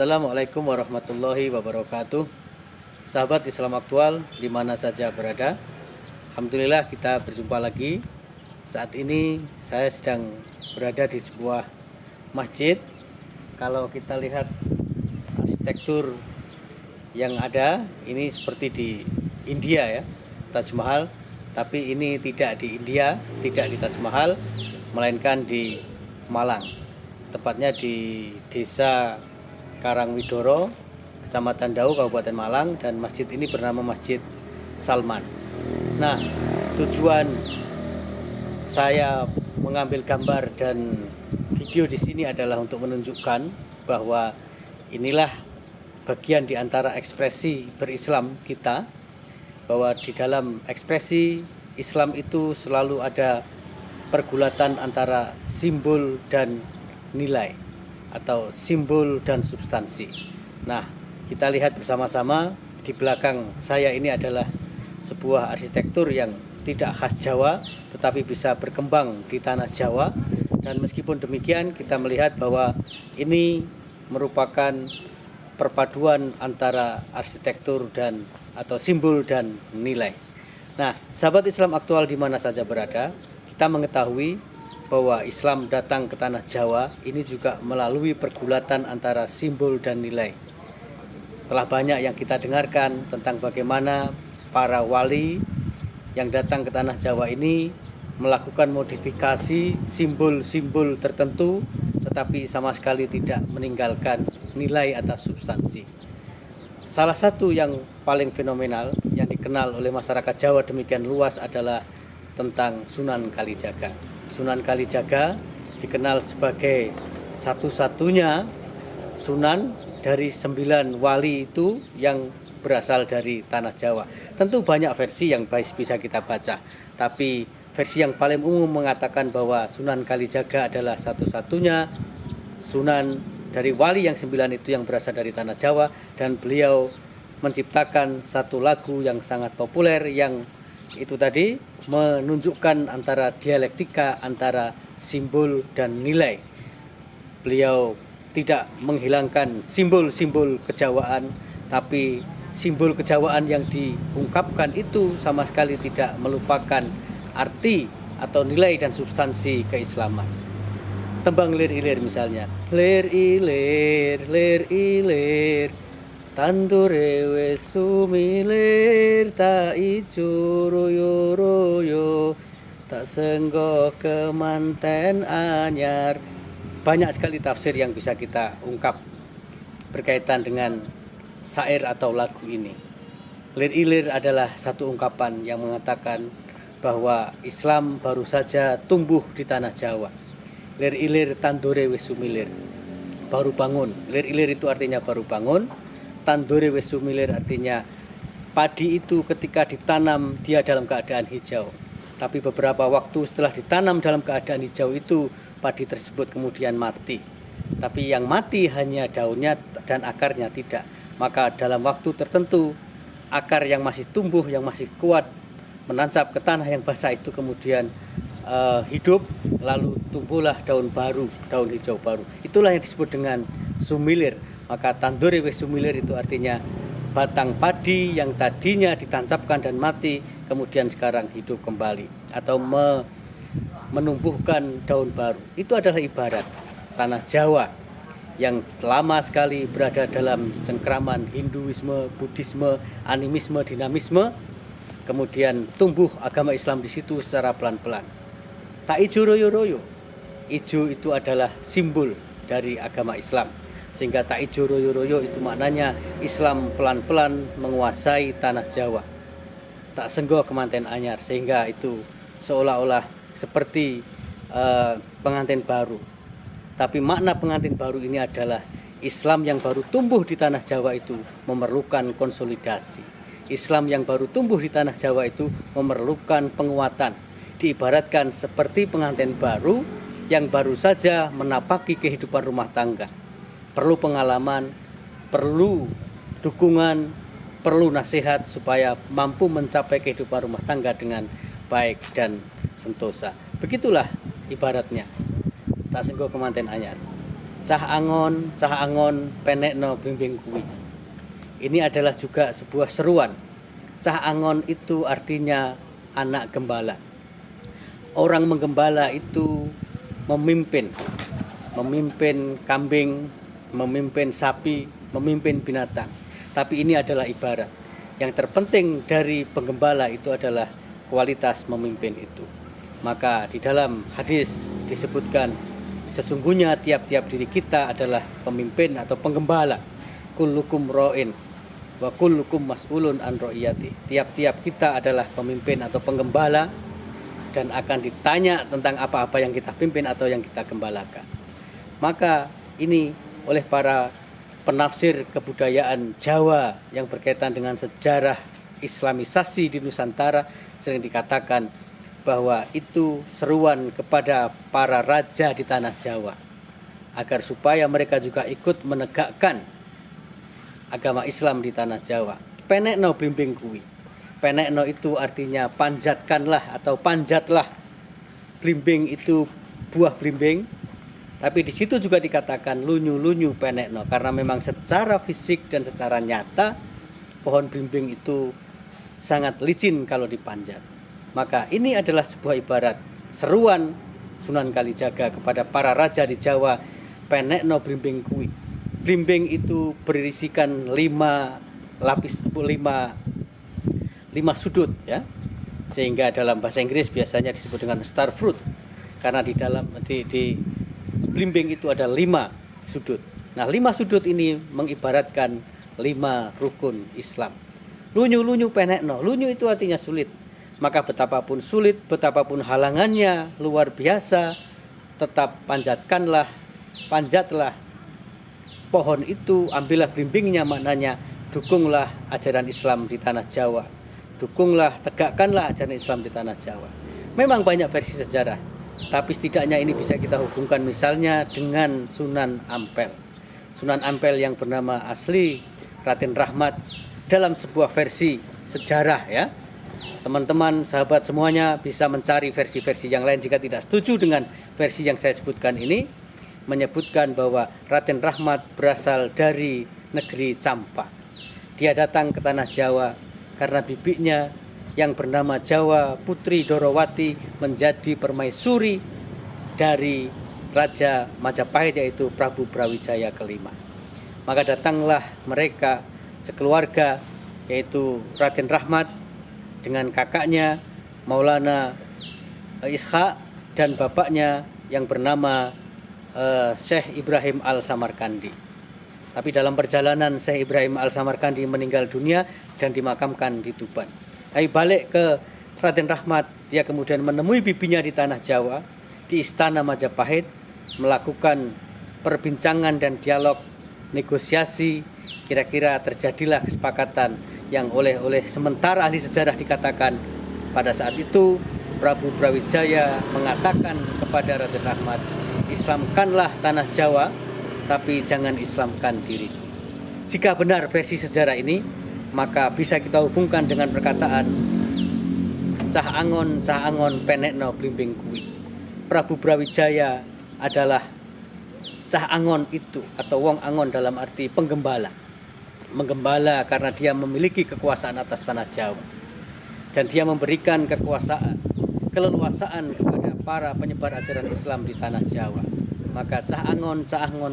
Assalamualaikum warahmatullahi wabarakatuh. Sahabat Islam aktual di mana saja berada, alhamdulillah kita berjumpa lagi. Saat ini saya sedang berada di sebuah masjid. Kalau kita lihat arsitektur yang ada, ini seperti di India ya, Taj Mahal. Tapi ini tidak di India, tidak di Taj Mahal, melainkan di Malang. Tepatnya di Desa Karangwidoro, Kecamatan Dau, Kabupaten Malang, dan masjid ini bernama Masjid Salman. Nah, tujuan saya mengambil gambar dan video di sini adalah untuk menunjukkan bahwa inilah bagian di antara ekspresi berislam kita, bahwa di dalam ekspresi Islam itu selalu ada pergulatan antara simbol dan nilai atau simbol dan substansi. Nah, kita lihat bersama-sama, di belakang saya ini adalah sebuah arsitektur yang tidak khas Jawa tetapi bisa berkembang di tanah Jawa. Dan meskipun demikian, kita melihat bahwa ini merupakan perpaduan antara arsitektur dan atau simbol dan nilai. Nah, sahabat Islam aktual di mana saja berada, kita mengetahui bahwa Islam datang ke tanah Jawa ini juga melalui pergulatan antara simbol dan nilai. Telah banyak yang kita dengarkan tentang bagaimana para wali yang datang ke tanah Jawa ini melakukan modifikasi simbol-simbol tertentu, tetapi sama sekali tidak meninggalkan nilai atau substansi. Salah satu yang paling fenomenal yang dikenal oleh masyarakat Jawa demikian luas adalah tentang Sunan Kalijaga. Sunan Kalijaga dikenal sebagai satu-satunya sunan dari 9 wali itu yang berasal dari tanah Jawa. Tentu banyak versi yang bisa kita baca, tapi versi yang paling umum mengatakan bahwa Sunan Kalijaga adalah satu-satunya sunan dari wali yang 9 itu yang berasal dari tanah Jawa, dan beliau menciptakan satu lagu yang sangat populer yang itu tadi menunjukkan antara dialektika antara simbol dan nilai. Beliau tidak menghilangkan simbol-simbol kejawaan, tapi simbol kejawaan yang diungkapkan itu sama sekali tidak melupakan arti atau nilai dan substansi keislaman. Tembang Lir Ilir misalnya, lir ilir tandure wis sumilir, tak ijo royo-royo, tak senggo kemanten anyar. Banyak sekali tafsir yang bisa kita ungkap berkaitan dengan syair atau lagu ini. Lir ilir adalah satu ungkapan yang mengatakan bahwa Islam baru saja tumbuh di tanah Jawa. Lir ilir tandure wis sumilir, baru bangun. Lir ilir itu artinya baru bangun. Tandure wis sumilir artinya padi itu ketika ditanam dia dalam keadaan hijau. Tapi beberapa waktu setelah ditanam dalam keadaan hijau itu, padi tersebut kemudian mati. Tapi yang mati hanya daunnya dan akarnya tidak. Maka dalam waktu tertentu, akar yang masih tumbuh, yang masih kuat, menancap ke tanah yang basah itu kemudian hidup, lalu tumbuhlah daun baru, daun hijau baru. Itulah yang disebut dengan sumilir. Maka tandure wis sumilir itu artinya batang padi yang tadinya ditancapkan dan mati kemudian sekarang hidup kembali atau menumbuhkan daun baru. Itu adalah ibarat tanah Jawa yang lama sekali berada dalam cengkraman Hinduisme, Buddhisme, animisme, dinamisme. Kemudian tumbuh agama Islam di situ secara pelan-pelan. Tak ijo royo-royo. Ijo itu adalah simbol dari agama Islam. Sehingga tak ijo royo-royo itu maknanya Islam pelan-pelan menguasai tanah Jawa. Tak senggo kemanten anyar, sehingga itu seolah-olah seperti pengantin baru. Tapi makna pengantin baru ini adalah Islam yang baru tumbuh di tanah Jawa itu memerlukan konsolidasi. Islam yang baru tumbuh di tanah Jawa itu memerlukan penguatan. Diibaratkan seperti pengantin baru yang baru saja menapaki kehidupan rumah tangga. Perlu pengalaman, perlu dukungan, perlu nasihat supaya mampu mencapai kehidupan rumah tangga dengan baik dan sentosa. Begitulah ibaratnya. Tak senggo kemanten anyar. cah angon penekno blimbing kuwi. Ini adalah juga sebuah seruan. Cah angon itu artinya anak gembala. Orang menggembala itu memimpin kambing, memimpin sapi, memimpin binatang. Tapi ini adalah ibarat. Yang terpenting dari penggembala itu adalah kualitas memimpin itu. Maka di dalam hadis disebutkan sesungguhnya tiap-tiap diri kita adalah pemimpin atau penggembala. Kullukum ra'in wa kullukum mas'ulun an ra'iyati. Tiap-tiap kita adalah pemimpin atau penggembala dan akan ditanya tentang apa-apa yang kita pimpin atau yang kita gembalakan. Maka ini oleh para penafsir kebudayaan Jawa yang berkaitan dengan sejarah Islamisasi di Nusantara sering dikatakan bahwa itu seruan kepada para raja di tanah Jawa agar supaya mereka juga ikut menegakkan agama Islam di tanah Jawa. Penekno blimbing kuwi. Penekno itu artinya panjatkanlah atau panjatlah. Blimbing itu buah blimbing. Tapi di situ juga dikatakan lunyu-lunyu penekno karena memang secara fisik dan secara nyata pohon blimbing itu sangat licin kalau dipanjat. Maka ini adalah sebuah ibarat seruan Sunan Kalijaga kepada para raja di Jawa, penekno blimbing kuwi. Blimbing itu berisikan 5 sudut ya. Sehingga dalam bahasa Inggris biasanya disebut dengan star fruit karena di dalam di blimbing itu ada 5 sudut. Nah, 5 sudut ini mengibaratkan 5 rukun Islam. Lunyu-lunyu penekno. Lunyu itu artinya sulit. Maka betapapun sulit, betapapun halangannya luar biasa, tetap panjatlah pohon itu, ambillah blimbingnya, maknanya dukunglah ajaran Islam di tanah Jawa. Dukunglah, tegakkanlah ajaran Islam di tanah Jawa. Memang banyak versi sejarah, tapi setidaknya ini bisa kita hubungkan misalnya dengan Sunan Ampel. Sunan Ampel yang bernama asli Raden Rahmat dalam sebuah versi sejarah ya. Teman-teman, sahabat semuanya bisa mencari versi-versi yang lain jika tidak setuju dengan versi yang saya sebutkan ini. Menyebutkan bahwa Raden Rahmat berasal dari negeri Campak. Dia datang ke tanah Jawa karena bibinya yang bernama Jawa Putri Dorowati menjadi permaisuri dari Raja Majapahit yaitu Prabu Brawijaya kelima. Maka datanglah mereka sekeluarga yaitu Raden Rahmat dengan kakaknya Maulana Ishaq dan bapaknya yang bernama Syekh Ibrahim Al-Samarkandi. Tapi dalam perjalanan Syekh Ibrahim Al-Samarkandi meninggal dunia dan dimakamkan di Tuban. Tapi balik ke Raden Rahmat, dia kemudian menemui bibinya di tanah Jawa, di Istana Majapahit, melakukan perbincangan dan dialog negosiasi. Kira-kira terjadilah kesepakatan yang oleh sementara ahli sejarah dikatakan pada saat itu Prabu Brawijaya mengatakan kepada Raden Rahmat, Islamkanlah tanah Jawa, tapi jangan Islamkan diri. Jika benar versi sejarah ini, maka bisa kita hubungkan dengan perkataan cah angon penekno blimbing kuwi. Prabu Brawijaya adalah cah angon itu atau wong angon dalam arti penggembala. Menggembala karena dia memiliki kekuasaan atas tanah Jawa. Dan dia memberikan keleluasaan kepada para penyebar ajaran Islam di tanah Jawa. Maka cah angon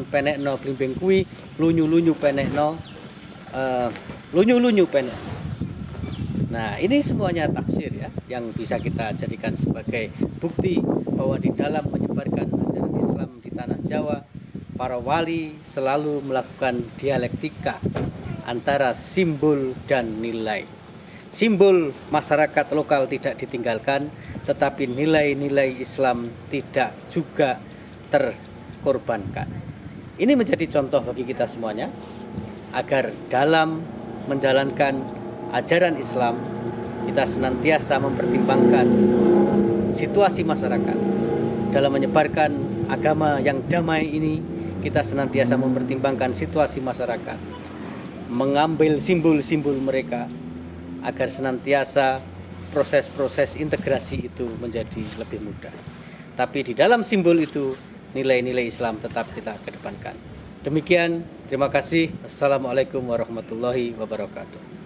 penekno blimbing kuwi, lunyu-lunyu penekno Nah, ini semuanya tafsir ya yang bisa kita jadikan sebagai bukti bahwa di dalam menyebarkan ajaran Islam di tanah Jawa, para wali selalu melakukan dialektika antara simbol dan nilai. Simbol masyarakat lokal tidak ditinggalkan, tetapi nilai-nilai Islam tidak juga terkorbankan. Ini menjadi contoh bagi kita semuanya agar dalam menjalankan ajaran Islam kita senantiasa mempertimbangkan situasi masyarakat. Dalam menyebarkan agama yang damai ini, kita senantiasa mempertimbangkan situasi masyarakat, mengambil simbol-simbol mereka agar senantiasa proses-proses integrasi itu menjadi lebih mudah. Tapi di dalam simbol itu nilai-nilai Islam tetap kita kedepankan. Demikian, terima kasih. Assalamualaikum warahmatullahi wabarakatuh.